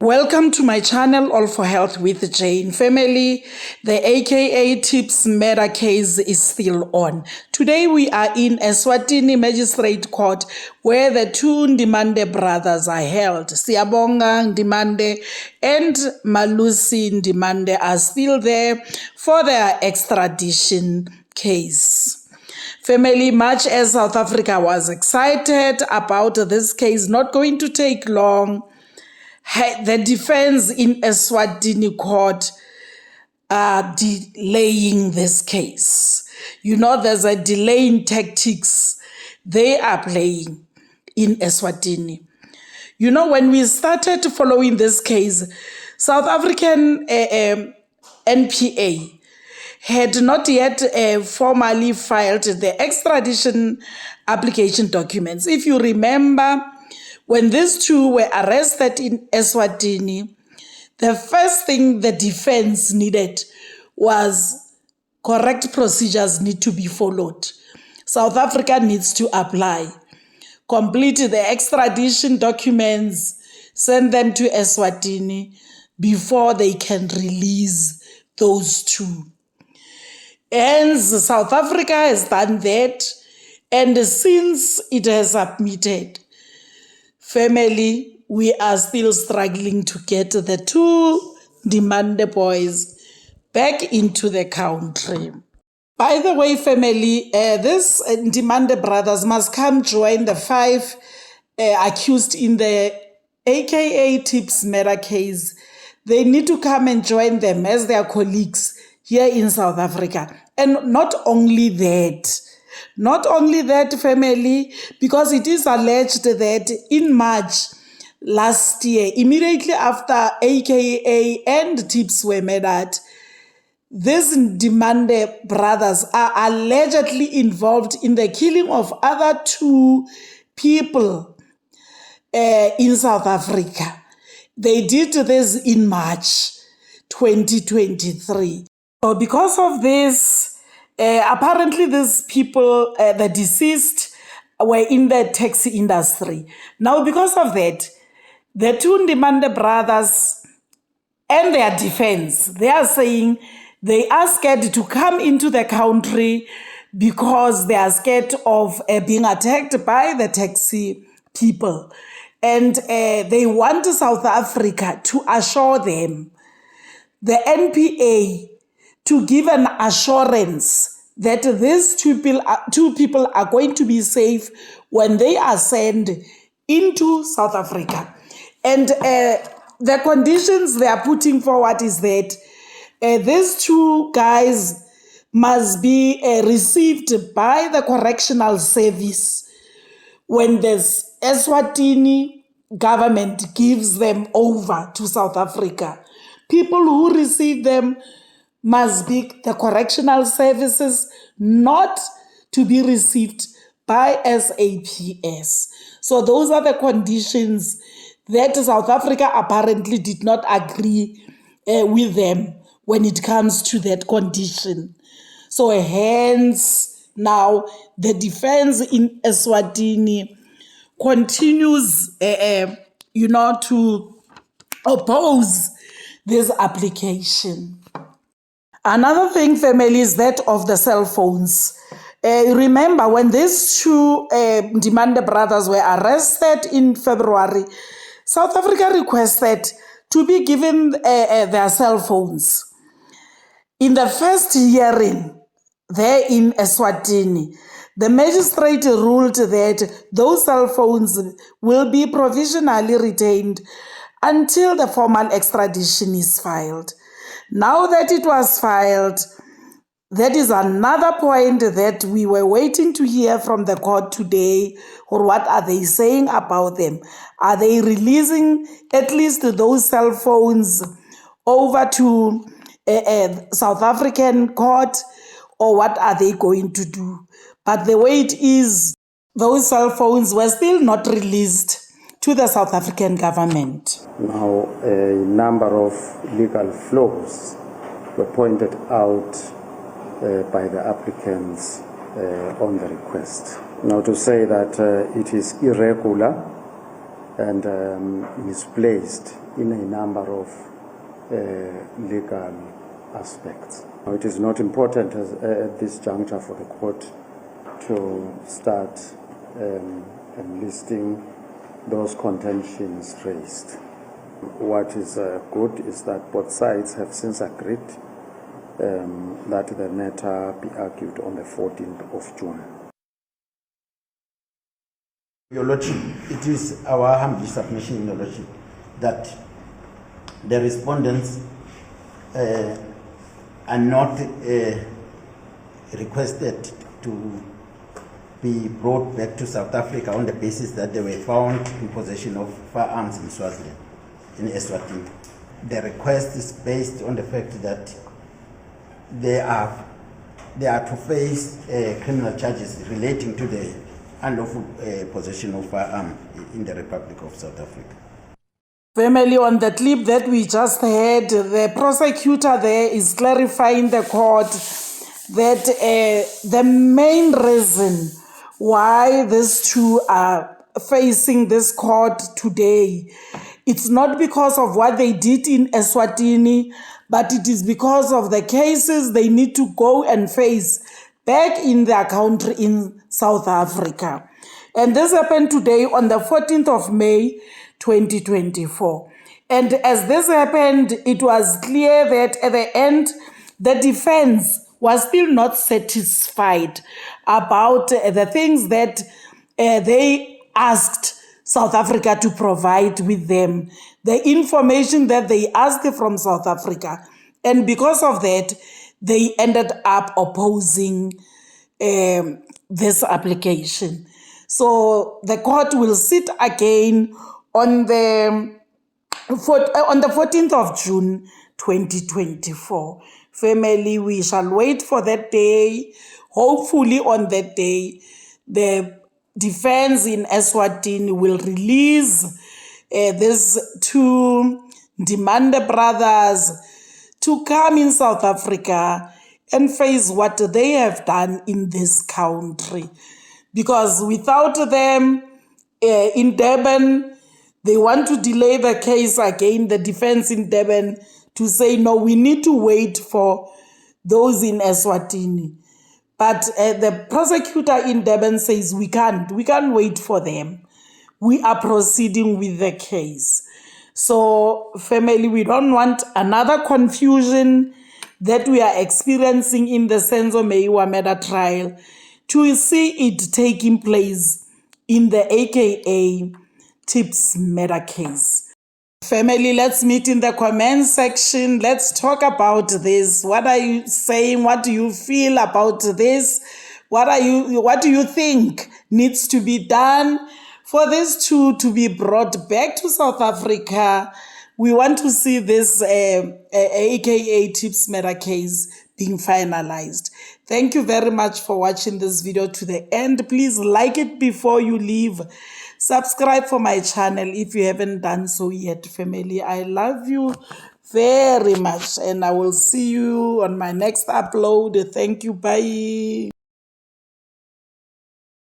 Welcome to my channel, All for Health with Jane. Family, the AKA Tibz murder case is still on. Today we are in Eswatini Magistrate Court where the two Ndimande brothers are held. Siyabonga Ndimande and Malusi Ndimande are still there for their extradition case. Family, much as South Africa was excited about this case not going to take long, the defense in Eswatini court are delaying this case. You know, there's a delay in tactics they are playing in Eswatini. You know, when we started following this case, South African NPA had not yet formally filed the extradition application documents. If you remember, when these two were arrested in Eswatini, the first thing the defense needed was correct procedures need to be followed. South Africa needs to apply, complete the extradition documents, send them to Eswatini before they can release those two. Hence, South Africa has done that, and since it has submitted, family, we are still struggling to get the two Ndimande boys back into the country. By the way, family, these Ndimande brothers must come join the 5 accused in the AKA Tibz murder case. They need to come and join them as their colleagues here in South Africa. And not only that, family, because it is alleged that in March last year, immediately after AKA and Tibz were murdered, these Ndimande brothers are allegedly involved in the killing of other 2 people in South Africa. They did this in March 2023. So because of this, apparently these people, the deceased, were in the taxi industry. Now because of that, the 2 Ndimande brothers and their defense, they are saying they are scared to come into the country because they are scared of being attacked by the taxi people. And they want South Africa to assure them, the NPA, to give an assurance that these two people are going to be safe when they are sent into South Africa. And the conditions they are putting forward is that these 2 guys must be received by the correctional service when the Eswatini government gives them over to South Africa. People who receive them must be the correctional services, not to be received by SAPS. So those are the conditions that South Africa apparently did not agree with them when it comes to that condition. So hence now the defense in Eswatini continues to oppose this application. Another thing, family, is that of the cell phones. Remember, when these 2 Ndimande brothers were arrested in February, South Africa requested to be given their cell phones. In the first hearing there in Eswatini, the magistrate ruled that those cell phones will be provisionally retained until the formal extradition is filed. Now that it was filed, that is another point that we were waiting to hear from the court today, or what are they saying about them? Are they releasing at least those cell phones over to South African court, or what are they going to do? But the way it is, those cell phones were still not released to the South African government. Now, a number of legal flaws were pointed out by the applicants on the request. Now, to say that it is irregular and misplaced in a number of legal aspects. It is not important at this juncture for the court to start listing those contentions raised. What is good is that both sides have since agreed that the matter be argued on the 14th of June. Your Lordship, it is our humble submission, Your Lordship, that the respondents are not requested to be brought back to South Africa on the basis that they were found in possession of firearms in Swaziland, in Eswatini. The request is based on the fact that they are to face criminal charges relating to the unlawful possession of firearms in the Republic of South Africa. Family, on the clip that we just heard, the prosecutor there is clarifying the court that the main reason why these two are facing this court today, it's not because of what they did in Eswatini, but it is because of the cases they need to go and face back in their country in South Africa. And this happened today on the 14th of May, 2024. And as this happened, it was clear that at the end, the defense was still not satisfied about the things that they asked South Africa to provide with them, the information that they asked from South Africa. And because of that, they ended up opposing this application. So the court will sit again on the 14th of June 2024. Family, we shall wait for that day. Hopefully on that day, the defense in Eswatini will release these two Ndimande brothers to come in South Africa and face what they have done in this country. Because without them in Durban, they want to delay the case again, the defense in Durban, to say, no, we need to wait for those in Eswatini. But the prosecutor in Durban says we can't wait for them. We are proceeding with the case. So, family, we don't want another confusion that we are experiencing in the Senzo Meyiwa murder trial to see it taking place in the AKA Tibz murder case. Family, let's meet in the comment section. Let's talk about this. What are you saying? What do you feel about this? What do you think needs to be done for these two to be brought back to South Africa? We want to see this AKA Tibz murder case being finalized. Thank you very much for watching this video to the end. Please like it before you leave. Subscribe for my channel if you haven't done so yet, family. I love you very much and I will see you on my next upload. Thank you. Bye.